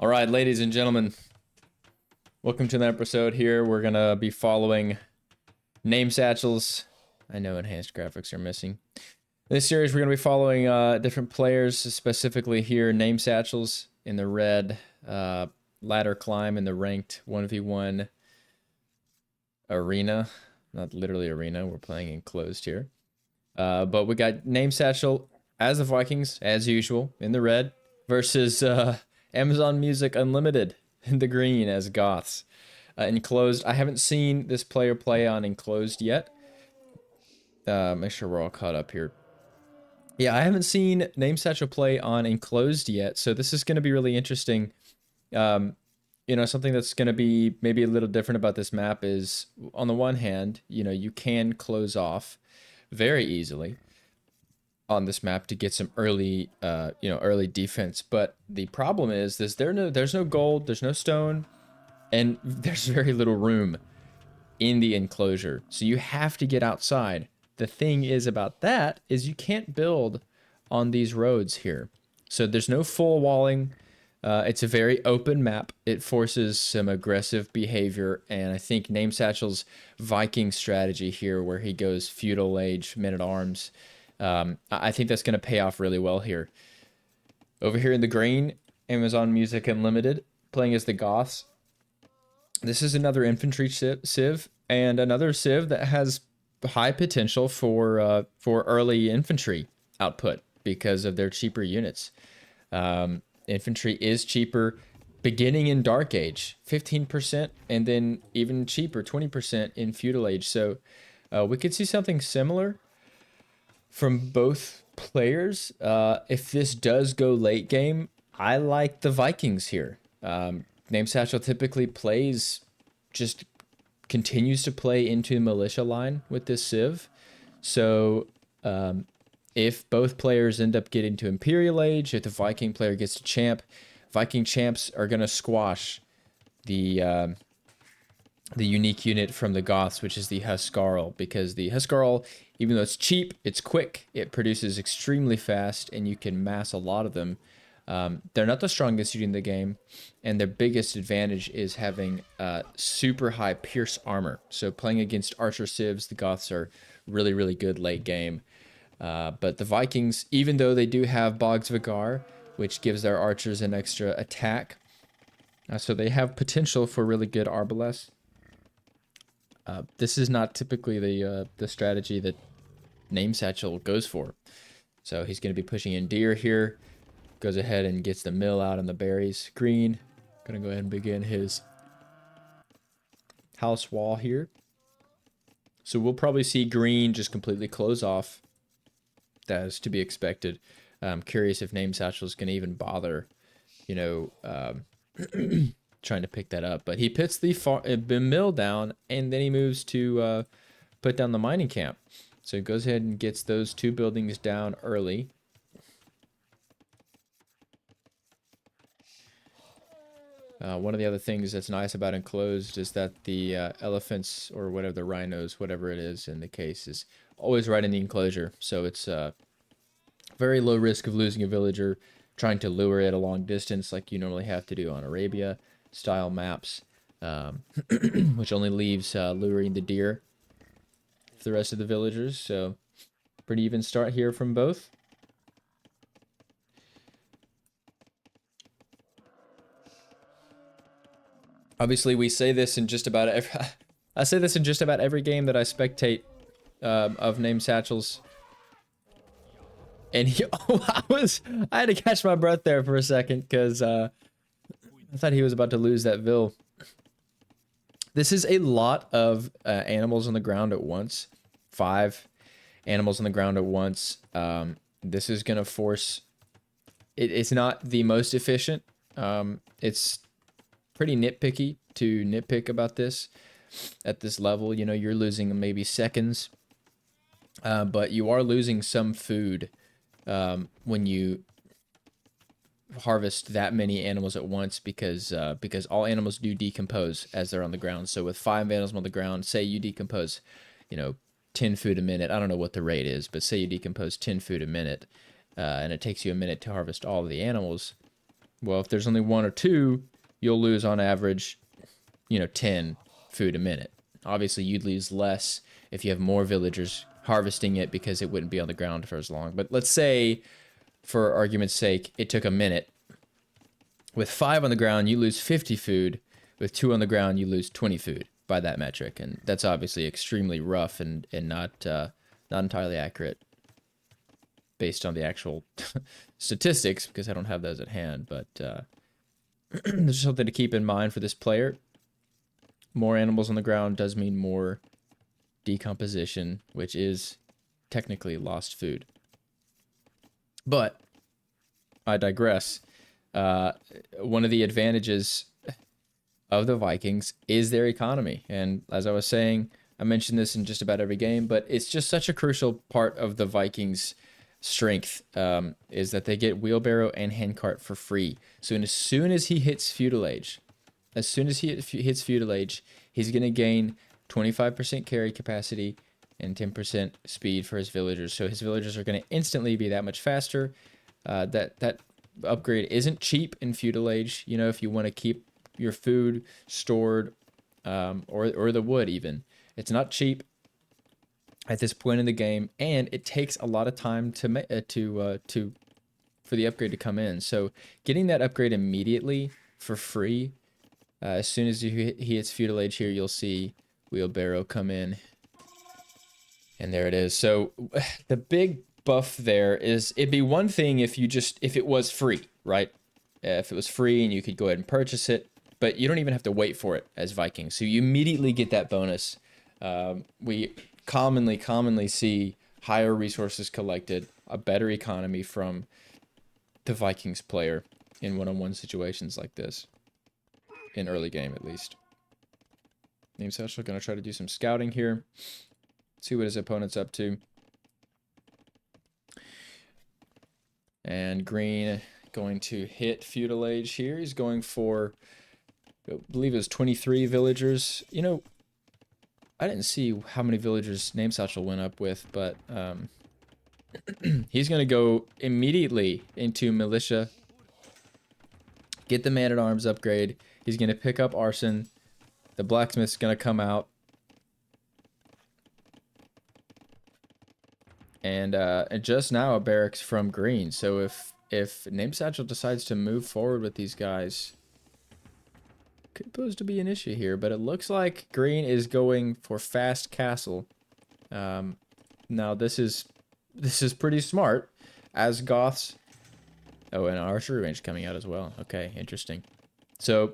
All right, ladies and gentlemen, welcome to the episode here. We're going to be following NameSatchels. I know enhanced graphics are missing. In this series, we're going to be following different players, specifically here, NameSatchels in the red, ladder climb in the ranked 1v1 arena. Not literally arena, we're playing enclosed here. But we got NameSatchel as the Vikings, as usual, in the red, versus Amazon Music Unlimited in the green as Goths. Enclosed, I haven't seen this player play on Enclosed yet. Make sure we're all caught up here. Yeah, I haven't seen NameSatchel play on Enclosed yet, so this is going to be really interesting. Something that's going to be maybe a little different about this map is, on the one hand, you can close off very easily on this map to get some early defense. But the problem is there's no gold, there's no stone, and there's very little room in the enclosure. So you have to get outside. The thing is about that is you can't build on these roads here. So there's no full walling. It's a very open map. It forces some aggressive behavior, and I think NameSatchel's Viking strategy here, where he goes feudal age, men-at-arms, I think that's going to pay off really well here. Over here in the green, Amazon Music Unlimited, playing as the Goths. This is another infantry civ, and another civ that has high potential for early infantry output because of their cheaper units. Infantry is cheaper beginning in Dark Age, 15%, and then even cheaper, 20% in Feudal Age. So we could see something similar from both players. If this does go late game, I like the Vikings here. NameSatchel typically continues to play into the militia line with this civ. So if both players end up getting to Imperial Age, if the Viking player gets to Champ, Viking champs are going to squash the unique unit from the Goths, which is the Huskarl, because the Huskarl, even though it's cheap, it's quick, it produces extremely fast, and you can mass a lot of them. They're not the strongest unit in the game, and their biggest advantage is having super high pierce armor. So playing against archer civs, the Goths are really, really good late game. But the Vikings, even though they do have Boggs Vigar, which gives their archers an extra attack, so they have potential for really good arbalest. This is not typically the strategy that NameSatchel goes for. So he's going to be pushing in deer here. Goes ahead and gets the mill out on the berries. Green, going to go ahead and begin his house wall here. So we'll probably see green just completely close off. That is to be expected. I'm curious if NameSatchel is going to even bother, trying to pick that up. But he puts the mill down, and then he moves to put down the mining camp. So he goes ahead and gets those two buildings down early. One of the other things that's nice about Enclosed is that the elephants, or whatever, the rhinos, whatever it is in the case, is always right in the enclosure. So it's very low risk of losing a villager, trying to lure it a long distance like you normally have to do on Arabia style maps, which only leaves luring the deer for the rest of the villagers. So pretty even start here from both. Obviously, we say this in just about every I say this in just about every game that I spectate of NameSatchels. And I had to catch my breath there for a second because I thought he was about to lose that Vil. This is a lot of animals on the ground at once. 5 animals on the ground at once. This is going to force... It's not the most efficient. It's pretty nitpicky to nitpick about this at this level. You're losing maybe seconds, but you are losing some food when you harvest that many animals at once, because all animals do decompose as they're on the ground. So with 5 animals on the ground, say you decompose 10 food a minute. I don't know what the rate is, but say you decompose 10 food a minute, and it takes you a minute to harvest all of the animals. Well, if there's only 1 or 2, you'll lose on average, 10 food a minute. Obviously, you'd lose less if you have more villagers harvesting it because it wouldn't be on the ground for as long. But let's say, for argument's sake, it took a minute. With 5 on the ground, you lose 50 food. With 2 on the ground, you lose 20 food by that metric. And that's obviously extremely rough and not entirely accurate based on the actual statistics, because I don't have those at hand. But there's something to keep in mind for this player. More animals on the ground does mean more decomposition, which is technically lost food. But I digress. One of the advantages of the Vikings is their economy. And as I was saying, I mentioned this in just about every game, but it's just such a crucial part of the Vikings' strength, is that they get wheelbarrow and handcart for free. So as soon as he hits feudal age, he's going to gain 25% carry capacity and 10% speed for his villagers. So his villagers are going to instantly be that much faster. That upgrade isn't cheap in feudal age. If you want to keep your food stored, or the wood even, it's not cheap at this point in the game, and it takes a lot of time for the upgrade to come in. So getting that upgrade immediately for free, as soon as he hits feudal age here, you'll see wheelbarrow come in, and there it is. So the big buff there is, it'd be one thing if it was free, right? If it was free and you could go ahead and purchase it, but you don't even have to wait for it as Vikings. So you immediately get that bonus. We commonly see higher resources collected, a better economy from the Vikings player in one-on-one situations like this, in early game at least. NameSatchel going to try to do some scouting here, see what his opponent's up to. And green going to hit feudal age here. He's going for, I believe it was 23 villagers. I didn't see how many villagers NameSatchel went up with, but he's going to go immediately into militia, get the man-at-arms upgrade. He's going to pick up arson. The blacksmith's going to come out. And just now a barracks from green. So if NameSatchel decides to move forward with these guys, could pose to be an issue here. But it looks like green is going for fast castle. Now this is pretty smart, as Goths. Oh, and archery range coming out as well. Okay, interesting. So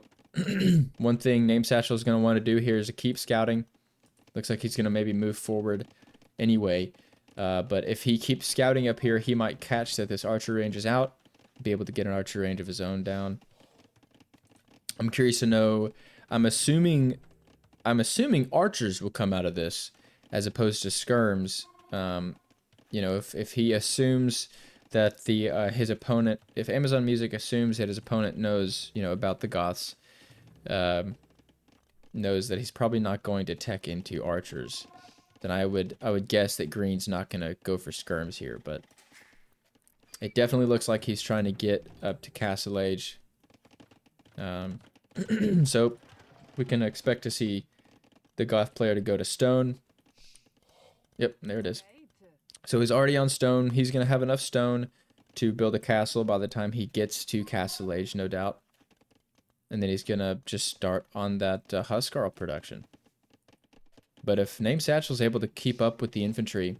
one thing NameSatchel is going to want to do here is to keep scouting. Looks like he's going to maybe move forward anyway. But if he keeps scouting up here, he might catch that this archery range is out, be able to get an archery range of his own down. I'm curious to know. I'm assuming archers will come out of this as opposed to skirms. If he assumes that his opponent, if Amazon Music assumes that his opponent knows, about the Goths, knows that he's probably not going to tech into archers, then I would guess that green's not going to go for skirms here. But it definitely looks like he's trying to get up to castle age. So we can expect to see the Goth player to go to stone. Yep, there it is. So he's already on stone. He's going to have enough stone to build a castle by the time he gets to castle age, no doubt. And then he's going to just start on that Huskarl production. But if NameSatchel's able to keep up with the infantry,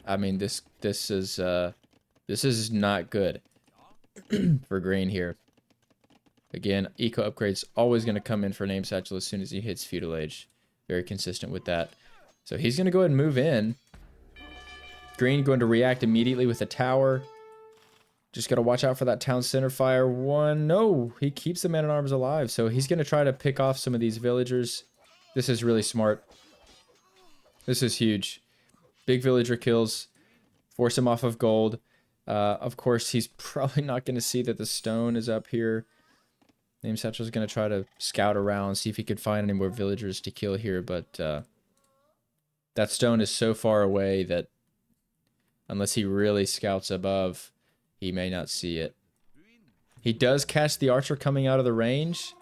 I mean, this is not good for green here. Again, eco upgrade's always going to come in for NameSatchel as soon as he hits feudal age. Very consistent with that. So he's going to go ahead and move in. Green going to react immediately with a tower. Just got to watch out for that town center fire. One, no, he keeps the man-at-arms alive. So he's going to try to pick off some of these villagers. This is really smart. This is huge. Big villager kills. Force him off of gold. Of course, he's probably not going to see that the stone is up here. NameSatchel is going to try to scout around, see if he could find any more villagers to kill here, but that stone is so far away that unless he really scouts above, he may not see it. He does catch the archer coming out of the range,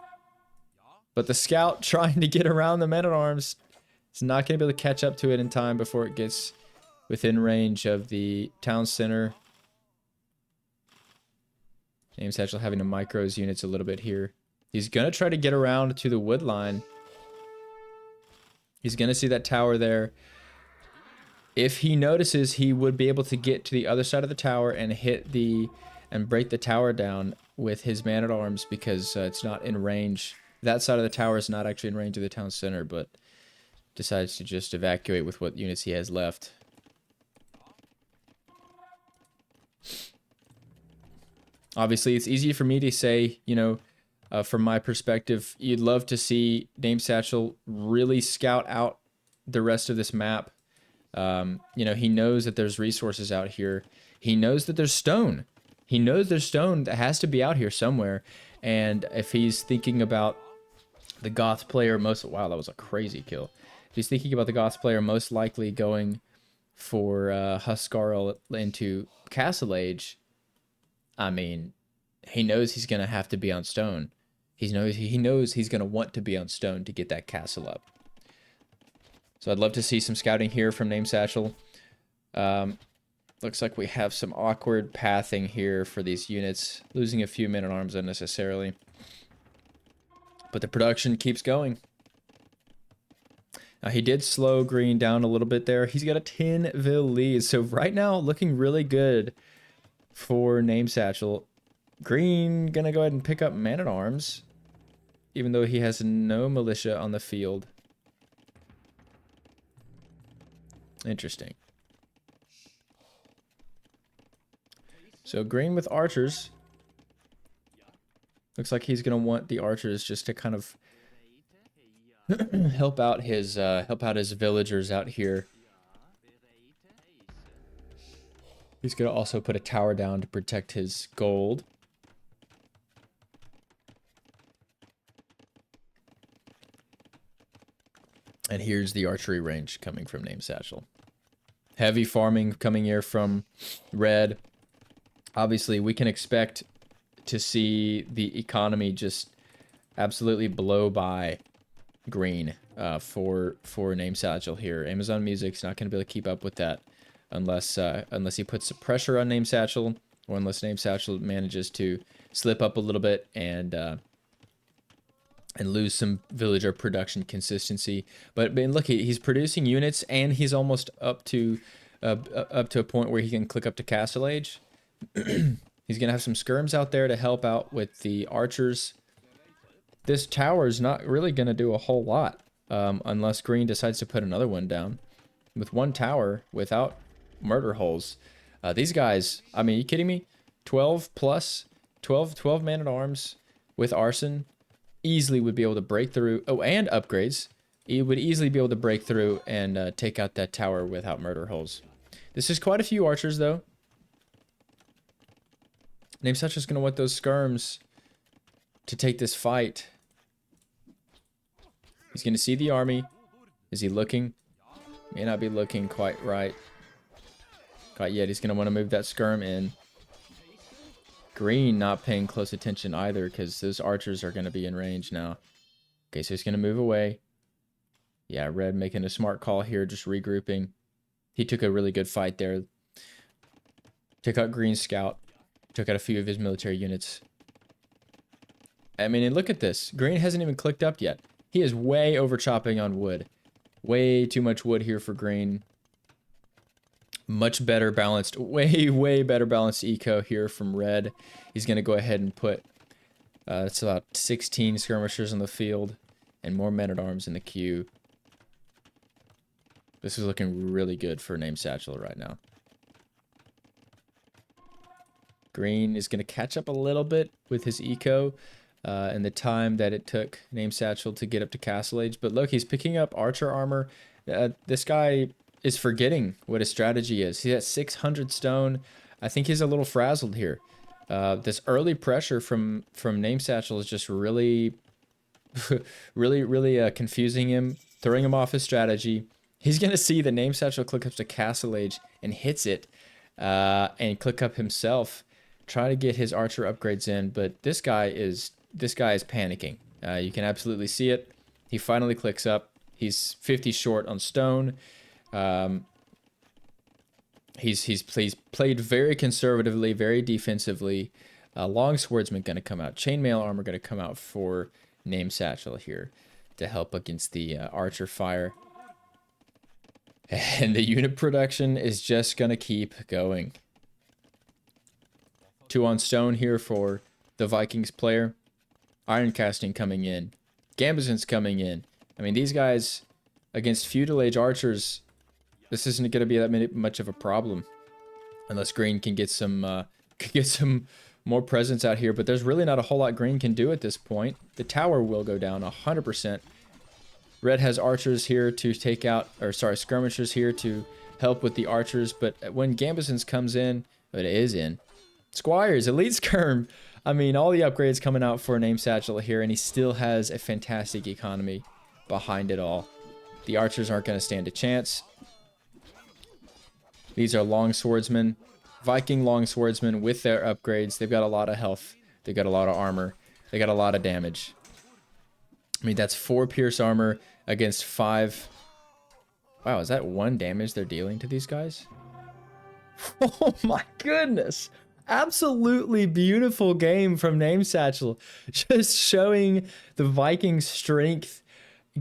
but the scout trying to get around the men-at-arms is not going to be able to catch up to it in time before it gets within range of the town center. NameSatchel having to micro his units a little bit here. He's going to try to get around to the wood line. He's going to see that tower there. If he notices, he would be able to get to the other side of the tower and break the tower down with his man-at-arms, because it's not in range. That side of the tower is not actually in range of the town center, but decides to just evacuate with what units he has left. Obviously, it's easy for me to say, you know, from my perspective, you'd love to see NameSatchel really scout out the rest of this map. You know, he knows that there's resources out here. He knows that there's stone. He knows there's stone that has to be out here somewhere. And if he's thinking about the Goth player wow, that was a crazy kill. If he's thinking about the Goth player most likely going for Huskarl into Castle Age, I mean, he knows he's going to have to be on stone. He knows he's going to want to be on stone to get that castle up. So I'd love to see some scouting here from NameSatchel. Looks like we have some awkward pathing here for these units, losing a few men-at-arms unnecessarily. But the production keeps going. Now, he did slow green down a little bit there. He's got a 10-vil lead. So right now, looking really good for NameSatchel. Green gonna go ahead and pick up man-at-arms, even though he has no militia on the field. Interesting. So green with archers. Looks like he's gonna want the archers just to kind of help out his villagers out here. He's gonna also put a tower down to protect his gold. And here's the archery range coming from NameSatchel. Heavy farming coming here from red. Obviously, we can expect to see the economy just absolutely blow by green for NameSatchel here. Amazon Music's not going to be able to keep up with that unless he puts some pressure on NameSatchel, or unless NameSatchel manages to slip up a little bit and lose some villager production consistency. But look, he's producing units, and he's almost up to a point where he can click up to Castle Age. He's gonna have some skirms out there to help out with the archers. This tower is not really gonna do a whole lot unless green decides to put another one down. With one tower without murder holes, these guys, I mean, are you kidding me? 12 man-at-arms with arson easily would be able to break through. Oh, and upgrades. He would easily be able to break through and take out that tower without murder holes. This is quite a few archers, though. NameSatchel's going to want those skirms to take this fight. He's going to see the army. Is he looking? May not be looking quite right. Quite yet. He's going to want to move that skirm in. Green not paying close attention either, because those archers are going to be in range now. Okay, so he's going to move away. Yeah, red making a smart call here, just regrouping. He took a really good fight there. Took out green's scout. Took out a few of his military units. I mean, and look at this. Green hasn't even clicked up yet. He is way over chopping on wood. Way too much wood here for green. Much better balanced, way better balanced eco here from red. He's going to go ahead and put, it's about 16 skirmishers on the field and more men-at-arms in the queue. This is looking really good for NameSatchel right now. Green is going to catch up a little bit with his eco and the time that it took NameSatchel to get up to Castle Age. But look, he's picking up archer armor. This guy is forgetting what his strategy is. He's at 600 stone. I think he's a little frazzled here. This early pressure from NameSatchel is just really confusing him, throwing him off his strategy. He's going to see the NameSatchel click up to Castle Age and hits it and click up himself. try to get his archer upgrades in, but this guy is panicking. You can absolutely see it. He finally clicks up. He's 50 short on stone. He's played very conservatively, very defensively. Long swordsman going to come out. Chainmail armor going to come out for NameSatchel here to help against the archer fire. And the unit production is just going to keep going. 2 on stone here for the Vikings player. Iron casting coming in. Gambeson's coming in. I mean, these guys against feudal age archers, this isn't going to be that much of a problem, unless green can get some more presence out here. But there's really not a whole lot green can do at this point. The tower will go down 100%. Red has archers here to take out, or sorry, skirmishers here to help with the archers. But when Gambeson's comes in, it is in. Squires, elite skirm. I mean, all the upgrades coming out for NameSatchel here, and he still has a fantastic economy behind it all. The archers aren't going to stand a chance. These are long swordsmen, Viking long swordsmen with their upgrades. They've got a lot of health. They've got a lot of armor. They got a lot of damage. I mean, that's 4 pierce armor against 5. Wow, is that 1 damage they're dealing to these guys? Oh my goodness. Absolutely beautiful game from NameSatchel. Just showing the Vikings' strength,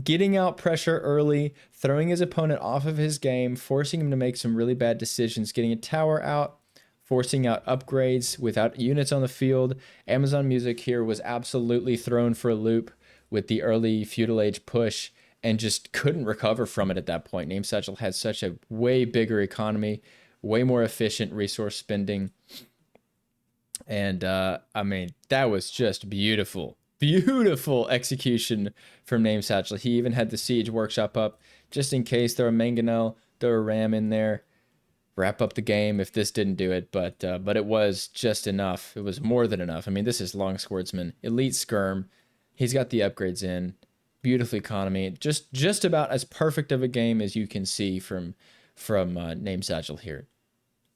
getting out pressure early, throwing his opponent off of his game, forcing him to make some really bad decisions, getting a tower out, forcing out upgrades without units on the field. Amazon Music here was absolutely thrown for a loop with the early feudal age push and just couldn't recover from it at that point. NameSatchel had such a way bigger economy, way more efficient resource spending. And I mean, that was just beautiful. Beautiful execution from NameSatchel. He even had the siege workshop up just in case. Throw a mangonel, throw a ram in there, wrap up the game if this didn't do it. But it was just enough. It was more than enough. I mean, this is long swordsman, elite skirm. He's got the upgrades in. Beautiful economy. Just about as perfect of a game as you can see from NameSatchel here.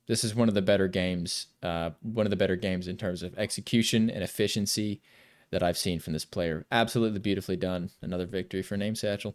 This is one of the better games. One of the better games in terms of execution and efficiency that I've seen from this player. Absolutely beautifully done. Another victory for NameSatchel.